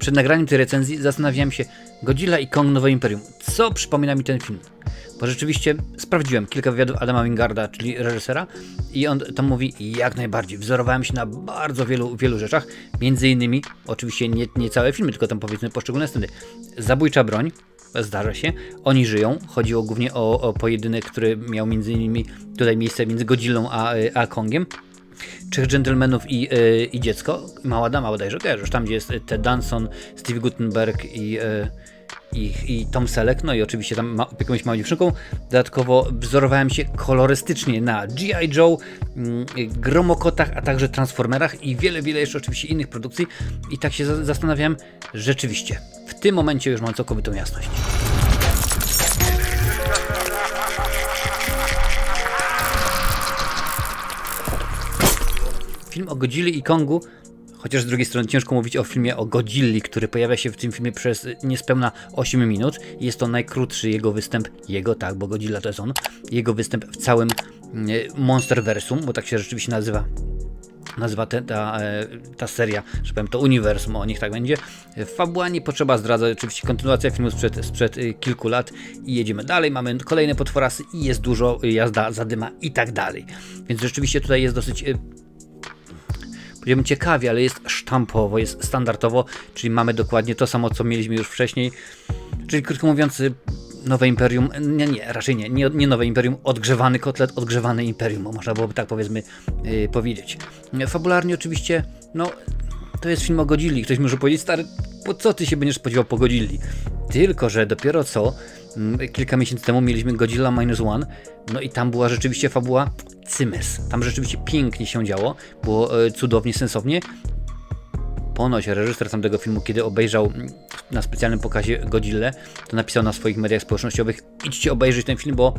przed nagraniem tej recenzji zastanawiałem się, Godzilla i Kong Nowe Imperium, co przypomina mi ten film? Bo rzeczywiście sprawdziłem kilka wywiadów Adama Wingarda, czyli reżysera, i on tam mówi, jak najbardziej, wzorowałem się na bardzo wielu rzeczach, między innymi, oczywiście nie całe filmy, tylko tam powiedzmy poszczególne sceny. Zabójcza broń, zdarza się, oni żyją, chodziło głównie o pojedynek, który miał między innymi tutaj miejsce między Godzillą a Kongiem. Trzech dżentelmenów i dziecko, mała dama bodajże, kojarzysz, tam gdzie jest Ted Danson, Steve Guttenberg i Tom Selleck, no i oczywiście tam jakąś małą dziewczynką. Dodatkowo wzorowałem się kolorystycznie na G.I. Joe, Gromokotach, a także Transformerach i wiele jeszcze oczywiście innych produkcji i tak się zastanawiałem, rzeczywiście, w tym momencie już mam całkowitą jasność. Film o Godzilli i Kongu, chociaż z drugiej strony ciężko mówić o filmie o Godzilli, który pojawia się w tym filmie przez niespełna 8 minut. Jest to najkrótszy jego występ, bo Godzilla to jest on, jego występ w całym Monsterversum, bo tak się rzeczywiście nazywa ta seria, że powiem, to uniwersum, niech tak będzie. Fabuła nie potrzeba zdradzać, oczywiście kontynuacja filmu sprzed kilku lat i jedziemy dalej, mamy kolejne potworasy i jest dużo jazda, zadyma i tak dalej. Więc rzeczywiście tutaj jest dosyć powiedziałbym ciekawie, ale jest sztampowo, jest standardowo, czyli mamy dokładnie to samo, co mieliśmy już wcześniej, czyli krótko mówiąc, nowe imperium, raczej nie nowe imperium, odgrzewany kotlet, odgrzewane imperium, można byłoby tak powiedzmy powiedzieć. Fabularnie oczywiście, to jest film o Godzilli, ktoś może powiedzieć, stary, po co ty się będziesz spodziewał po Godzilli? Tylko że dopiero co, kilka miesięcy temu mieliśmy Godzilla Minus One, no i tam była rzeczywiście fabuła cymes. Tam rzeczywiście pięknie się działo, było cudownie, sensownie. Ponoć reżyser tamtego filmu, kiedy obejrzał na specjalnym pokazie Godzillę, to napisał na swoich mediach społecznościowych: idźcie obejrzeć ten film, bo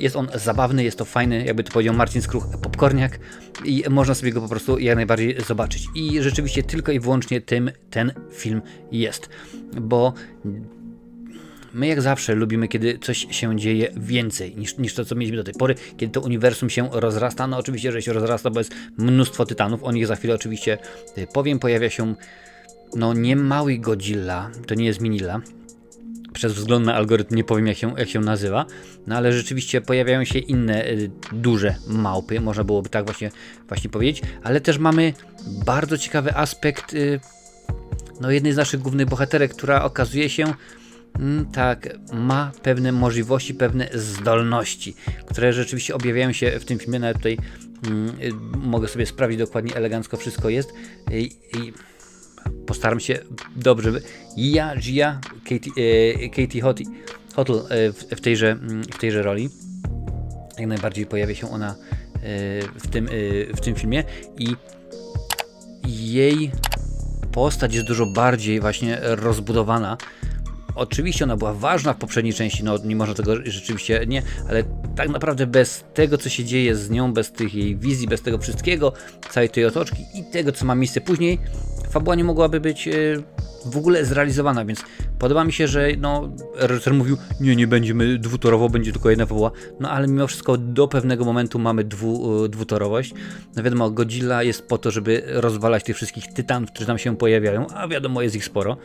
jest on zabawny, jest to fajny, jakby to powiedział Marcin Skruch, popcorniak i można sobie go po prostu jak najbardziej zobaczyć. I rzeczywiście tylko i wyłącznie tym ten film jest, bo my jak zawsze lubimy, kiedy coś się dzieje więcej niż to, co mieliśmy do tej pory, kiedy to uniwersum się rozrasta. No oczywiście, że się rozrasta, bo jest mnóstwo tytanów, o nich za chwilę oczywiście powiem. Pojawia się nie mały Godzilla, to nie jest Minilla. Przez wzgląd na algorytm nie powiem jak się nazywa, ale rzeczywiście pojawiają się inne duże małpy, można byłoby tak właśnie powiedzieć, ale też mamy bardzo ciekawy aspekt jednej z naszych głównych bohaterek, która okazuje się ma pewne możliwości, pewne zdolności, które rzeczywiście objawiają się w tym filmie. Nawet tutaj mogę sobie sprawdzić dokładnie, elegancko wszystko jest i postaram się dobrze. Gia, Katie Hotel w tejże roli. Jak najbardziej pojawia się ona w tym filmie i jej postać jest dużo bardziej właśnie rozbudowana. Oczywiście ona była ważna w poprzedniej części, nie można tego rzeczywiście ale tak naprawdę bez tego, co się dzieje z nią, bez tych jej wizji, bez tego wszystkiego, całej tej otoczki i tego, co ma miejsce później, fabuła nie mogłaby być w ogóle zrealizowana, więc podoba mi się, że reżyser mówił, nie będziemy dwutorowo, będzie tylko jedna fabuła, ale mimo wszystko do pewnego momentu mamy dwutorowość. Wiadomo, Godzilla jest po to, żeby rozwalać tych wszystkich tytanów, którzy tam się pojawiają, a wiadomo, jest ich sporo.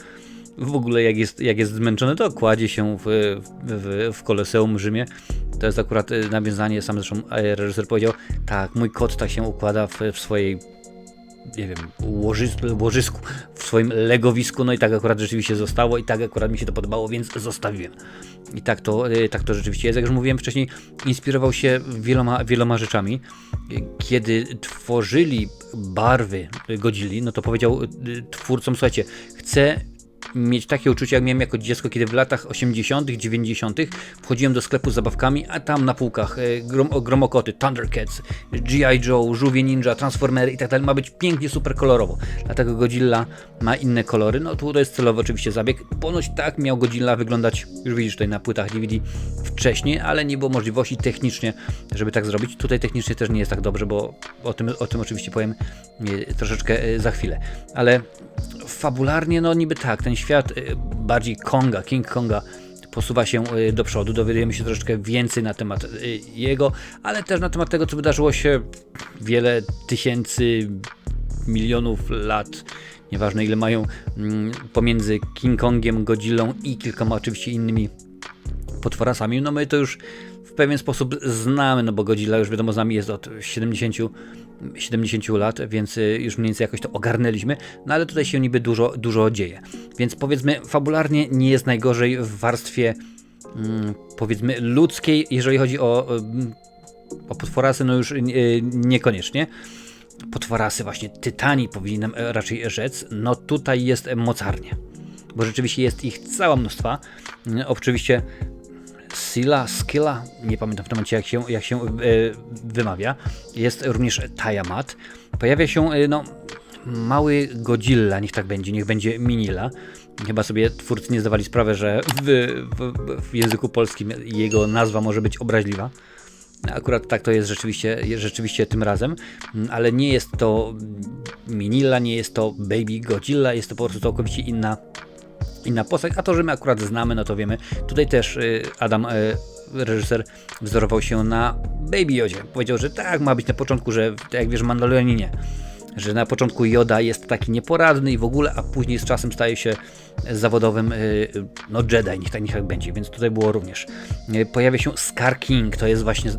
W ogóle jak jest zmęczony, to kładzie się w Koloseum w Rzymie. To jest akurat nawiązanie, sam zresztą reżyser powiedział, tak, mój kot tak się układa w swojej, łożysku, w swoim legowisku, i tak akurat rzeczywiście zostało i tak akurat mi się to podobało, więc zostawiłem. I tak to rzeczywiście jest. Jak już mówiłem wcześniej, inspirował się wieloma rzeczami. Kiedy tworzyli barwy Godzilli, to powiedział twórcom, słuchajcie, chcę mieć takie uczucie, jak miałem jako dziecko, kiedy w latach 80., 90. wchodziłem do sklepu z zabawkami, a tam na półkach Gromokoty, Thundercats, G.I. Joe, Żółwie Ninja, Transformery i tak dalej. Ma być pięknie, super kolorowo. Dlatego Godzilla ma inne kolory. Tu to jest celowy oczywiście zabieg. Ponoć tak miał Godzilla wyglądać, już widzisz tutaj na płytach DVD wcześniej, ale nie było możliwości technicznie, żeby tak zrobić. Tutaj technicznie też nie jest tak dobrze, bo o tym oczywiście powiem troszeczkę za chwilę. Ale fabularnie, niby tak, ten świat bardziej King Konga posuwa się do przodu, dowiadujemy się troszeczkę więcej na temat jego, ale też na temat tego, co wydarzyło się wiele tysięcy, milionów lat, nieważne ile mają pomiędzy King Kongiem, Godzillą i kilkoma oczywiście innymi potworasami, no my to już w pewien sposób znamy, no bo Godzilla już wiadomo z nami jest od 70 lat, więc już mniej więcej jakoś to ogarnęliśmy, no ale tutaj się niby dużo dzieje, więc powiedzmy fabularnie nie jest najgorzej w warstwie powiedzmy ludzkiej, jeżeli chodzi o potworasy, no już niekoniecznie. Potworasy, właśnie tytani powinienem raczej rzec, no tutaj jest mocarnie, bo rzeczywiście jest ich cała mnóstwa. Oczywiście Skilla, nie pamiętam w tym momencie jak się wymawia, jest również Tiamat. Pojawia się no, mały Godzilla, niech tak będzie, niech będzie Minilla. Chyba sobie twórcy nie zdawali sprawy, że w języku polskim jego nazwa może być obraźliwa. Akurat tak to jest rzeczywiście tym razem, ale nie jest to Minilla, nie jest to Baby Godzilla, jest to po prostu całkowicie inna postać, a to, że my akurat znamy, no to wiemy. Tutaj też Adam, reżyser, wzorował się na Baby Yodzie. Powiedział, że tak ma być na początku, że tak jak wiesz, Mandalorianie, że na początku Yoda jest taki nieporadny i w ogóle, a później z czasem staje się zawodowym no Jedi, niech tak będzie, więc tutaj było również. Pojawia się Scar King, to jest właśnie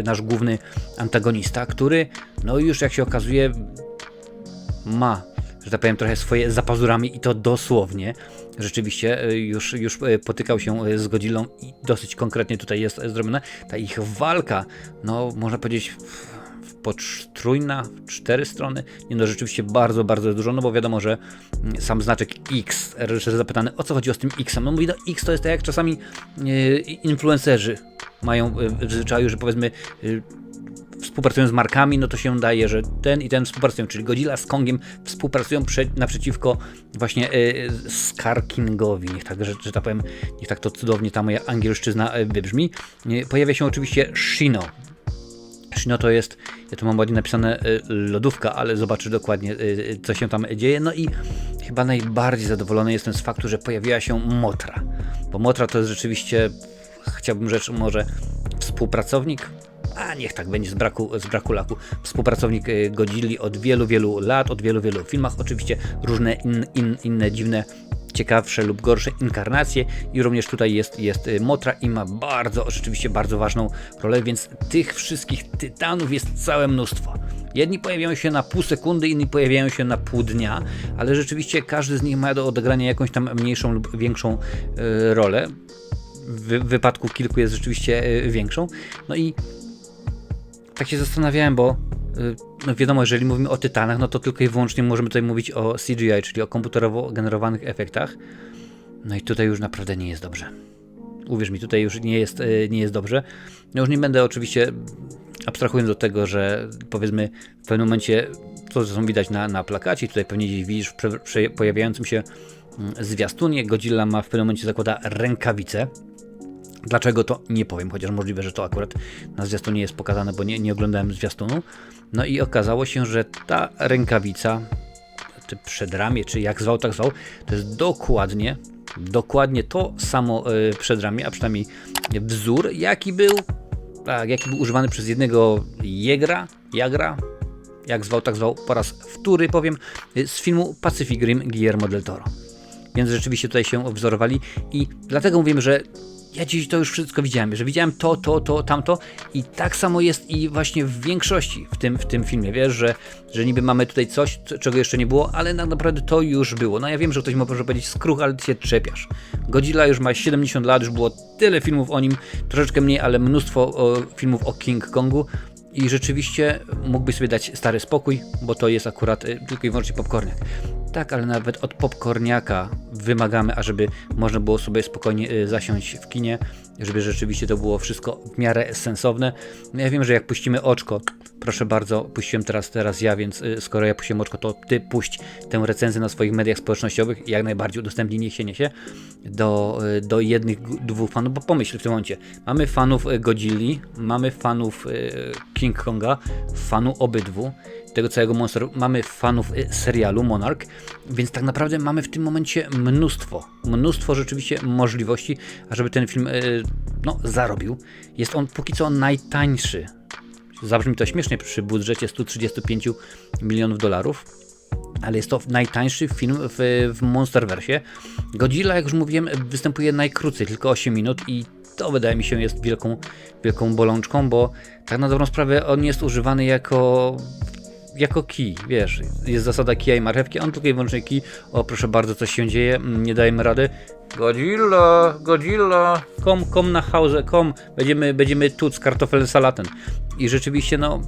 nasz główny antagonista, który no już jak się okazuje ma, że tak powiem, trochę swoje za pazurami i to dosłownie. Rzeczywiście już potykał się z Godzillą i dosyć konkretnie tutaj jest zrobiona. Ta ich walka, no można powiedzieć potrójna, 4 strony. Nie no, rzeczywiście bardzo dużo, no bo wiadomo, że sam znaczek X, reżyser zapytany, o co chodzi z tym X-em. No mówi, no X to jest tak jak czasami influencerzy mają w zwyczaju, że powiedzmy współpracują z markami, no to się daje, że ten i ten współpracują, czyli Godzilla z Kongiem współpracują naprzeciwko właśnie Scar Kingowi, niech tak, że tak powiem, niech tak to cudownie ta moja angielszczyzna wybrzmi. Pojawia się oczywiście Shino. Shino to jest, ja tu mam ładnie napisane lodówka, ale zobaczę dokładnie co się tam dzieje, no i chyba najbardziej zadowolony jestem z faktu, że pojawiła się Mothra, bo Mothra to jest rzeczywiście, chciałbym rzecz może współpracownik, a niech tak będzie z braku laku, współpracownik Godzilli od wielu lat, od wielu filmach, oczywiście różne inne dziwne, ciekawsze lub gorsze inkarnacje i również tutaj jest Mothra i ma rzeczywiście bardzo ważną rolę, więc tych wszystkich tytanów jest całe mnóstwo. Jedni pojawiają się na pół sekundy, inni pojawiają się na pół dnia, ale rzeczywiście każdy z nich ma do odegrania jakąś tam mniejszą lub większą rolę. W wypadku kilku jest rzeczywiście większą. No i tak się zastanawiałem, bo no wiadomo, jeżeli mówimy o tytanach, no to tylko i wyłącznie możemy tutaj mówić o CGI, czyli o komputerowo generowanych efektach. No i tutaj już naprawdę nie jest dobrze. Uwierz mi, tutaj już nie jest dobrze. No już nie będę oczywiście, abstrahując od tego, że powiedzmy w pewnym momencie, to co widać na plakacie, tutaj pewnie gdzieś widzisz w pojawiającym się zwiastunie, Godzilla ma w pewnym momencie zakłada rękawice. Dlaczego to nie powiem, chociaż możliwe, że to akurat na zwiastunie jest pokazane, bo nie oglądałem zwiastunu. No i okazało się, że ta rękawica, czy przedramię, czy jak zwał, tak zwał, to jest dokładnie to samo przedramię, a przynajmniej wzór, jaki był używany przez jednego Jagra, jak zwał, tak zwał, po raz wtóry powiem, z filmu Pacific Rim Guillermo del Toro. Więc rzeczywiście tutaj się wzorowali i dlatego mówimy, że ja dziś to już wszystko widziałem, że widziałem to, tamto i tak samo jest i właśnie w większości w tym filmie, wiesz, że niby mamy tutaj coś, czego jeszcze nie było, ale naprawdę to już było. No ja wiem, że ktoś może powiedzieć skruch, ale ty się trzepiasz. Godzilla już ma 70 lat, już było tyle filmów o nim, troszeczkę mniej, ale mnóstwo filmów o King Kongu i rzeczywiście mógłbyś sobie dać stary spokój, bo to jest akurat tylko i wyłącznie popcorniak. Tak, ale nawet od popcorniaka wymagamy, ażeby można było sobie spokojnie zasiąść w kinie, żeby rzeczywiście to było wszystko w miarę sensowne. No ja wiem, że jak puścimy oczko, proszę bardzo, puściłem teraz ja, więc skoro ja puściłem oczko, to ty puść tę recenzję na swoich mediach społecznościowych i jak najbardziej udostępnij, niech się niesie do jednych, dwóch fanów, bo pomyśl w tym momencie, mamy fanów Godzilli, mamy fanów King Konga, fanów obydwu, tego całego monstru, mamy fanów serialu Monarch, więc tak naprawdę mamy w tym momencie mnóstwo rzeczywiście możliwości, ażeby ten film zarobił. Jest on póki co najtańszy. Zabrzmi to śmiesznie przy budżecie $135 milionów, ale jest to najtańszy film w Monsterversie. Godzilla, jak już mówiłem, występuje najkrócej, tylko 8 minut i to wydaje mi się jest wielką bolączką, bo tak na dobrą sprawę on jest używany jako kij, wiesz, jest zasada kija i marchewki, on tylko i wyłącznie kij, o proszę bardzo, coś się dzieje, nie dajemy rady. Godzilla, kom na Hause, będziemy tuc kartofelsalaten. I rzeczywiście, no,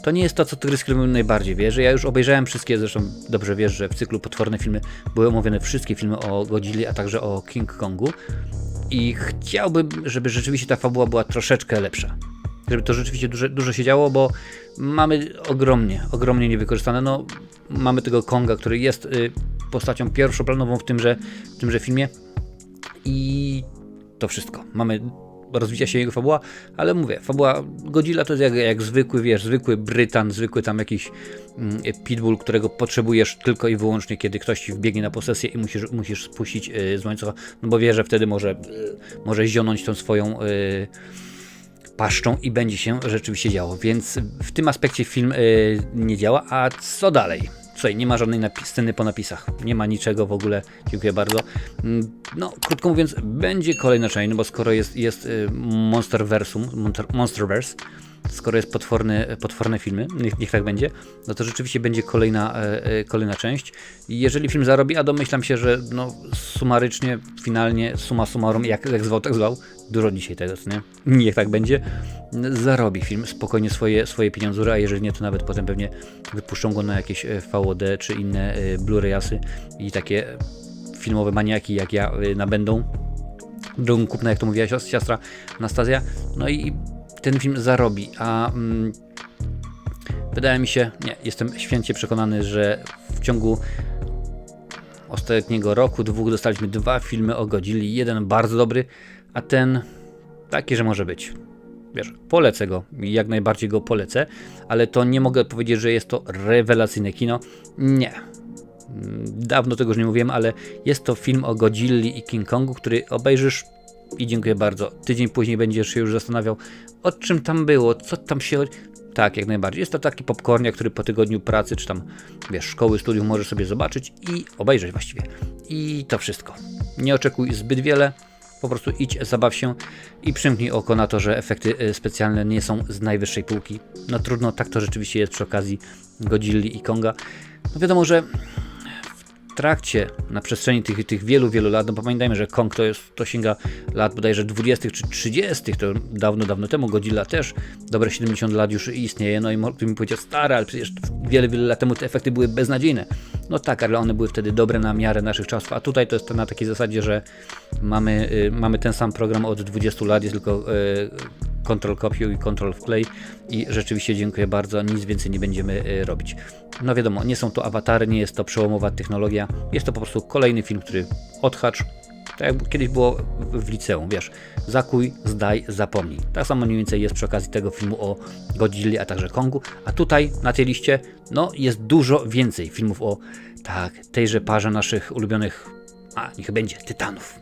to nie jest to, co Tygryskie lubią najbardziej, wiesz, ja już obejrzałem wszystkie, zresztą dobrze wiesz, że w cyklu Potworne filmy były omówione wszystkie filmy o Godzilli, a także o King Kongu i chciałbym, żeby rzeczywiście ta fabuła była troszeczkę lepsza. Żeby to rzeczywiście dużo się działo, bo mamy ogromnie niewykorzystane. No, mamy tego Konga, który jest postacią pierwszoplanową w tymże filmie i to wszystko. Rozwija się jego fabuła, ale mówię, fabuła Godzilla to jest jak zwykły, wiesz, zwykły Brytan, zwykły tam jakiś pitbull, którego potrzebujesz tylko i wyłącznie, kiedy ktoś ci wbiegnie na posesję i musisz spuścić z łańcucha, no bo wie, że wtedy może zionąć tą swoją paszczą i będzie się rzeczywiście działo, więc w tym aspekcie film nie działa, a co dalej? Słuchaj, nie ma żadnej sceny po napisach, nie ma niczego w ogóle, dziękuję bardzo. No, krótko mówiąc, będzie kolejna część, no bo skoro jest Monsterverse, skoro jest potworne filmy, niech tak będzie, no to rzeczywiście będzie kolejna część. I jeżeli film zarobi, a domyślam się, że no sumarycznie, finalnie, summa summarum, jak zwał, tak zwał, dużo dzisiaj tego, nie? Niech tak będzie, zarobi film spokojnie swoje pieniądze, a jeżeli nie, to nawet potem pewnie wypuszczą go na jakieś VOD czy inne Blu-rayasy i takie filmowe maniaki jak ja nabędą. Drugą kupna, jak to mówiła siostra Anastazja. No i ten film zarobi, a wydaje mi się, jestem święcie przekonany, że w ciągu ostatniego roku, 2 dostaliśmy 2 filmy o Godzilli, jeden bardzo dobry, a ten taki, że może być. Wiesz, polecę go, jak najbardziej go polecę, ale to nie mogę powiedzieć, że jest to rewelacyjne kino. Nie. Dawno tego już nie mówiłem, ale jest to film o Godzilli i King Kongu, który obejrzysz i dziękuję bardzo. Tydzień później będziesz się już zastanawiał, o czym tam było, co tam się... Tak, jak najbardziej. Jest to taki popcornia, który po tygodniu pracy, czy tam, wiesz, szkoły, studiów możesz sobie zobaczyć i obejrzeć właściwie. I to wszystko. Nie oczekuj zbyt wiele, po prostu idź, zabaw się i przymknij oko na to, że efekty specjalne nie są z najwyższej półki. No trudno, tak to rzeczywiście jest przy okazji Godzilli i Konga. No wiadomo, że na przestrzeni tych wielu lat, no pamiętajmy, że Kong to sięga lat bodajże 20 czy 30, to dawno temu, Godzilla też dobre 70 lat już istnieje, no i ty mi powiedział, stary, ale przecież wiele lat temu te efekty były beznadziejne. No tak, ale one były wtedy dobre na miarę naszych czasów, a tutaj to jest na takiej zasadzie, że mamy ten sam program od 20 lat, jest tylko Ctrl kopiuj i Ctrl wklej i rzeczywiście dziękuję bardzo, nic więcej nie będziemy robić. No wiadomo, nie są to awatary, nie jest to przełomowa technologia, jest to po prostu kolejny film, który odhacz, tak jak kiedyś było w liceum, wiesz, zakuj, zdaj, zapomnij. Tak samo mniej więcej jest przy okazji tego filmu o Godzilli, a także Kongu, a tutaj na tej liście, no jest dużo więcej filmów o tejże parze naszych ulubionych, niech będzie, tytanów.